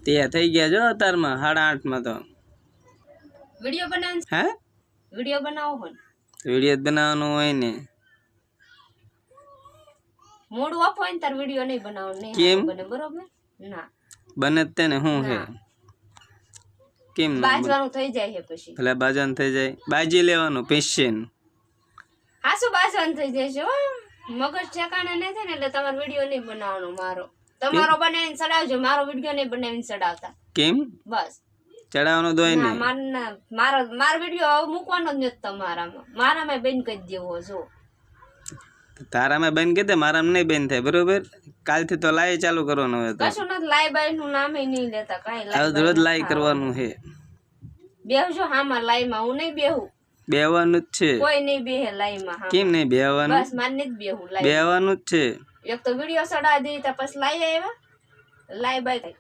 તે થઈ ગયા જો અતારમાં 8:30 માં તો વિડિયો બનાવ હે વિડિયો બનાવો હો વિડિયો બનાવવાનો હોય ને મોડું આપો ને તાર વિડિયો નહીં બનાવો નહીં કેમ બને બરોબર ના બને તે ને હું હે કેમ બાજવાનું થઈ જાય છે પછી ભલે બાજવાનું થઈ જાય બાજી લેવાનું પેશિયન હા શું બાજવાનું થઈ જાય છે હો મગજ ઠેકાણે નહીં થાય ને એટલે તમારો વિડિયો નહીં બનાવવાનો મારો તમારો બનાવીને ચડાવજો મારો વિડિયો નહીં બનાવીને ચડાવતા કેમ બસ ચડાવવાનો દોય ને મારો વિડિયો મૂકવાનો જ નથી તમારામાં મારામાં બેન કરી દેવો જો તારામાં બેન કીધે મારામાં નહીં બેન થાય બરોબર કાલથી તો લાઈ ચાલુ કરવાનું હોય તો કશું નથી લાઈ બાઈ નું નામે નહીં લેતા કાઈ લાઈ રોજ લાઈ કરવાનું છે બેહજો હામાં લાઈમાં હું નહીં બેહું બેવાનું જ છે કોઈ નહીં બેહે લાઈમાં હા કેમ નહીં બેવાનું બસ માર નહીં બેહું લાઈ બેવાનું જ છે એક તો વિડિયો ચડા દે તો પછી લાઈ આવ્યા લાઈ બાઈ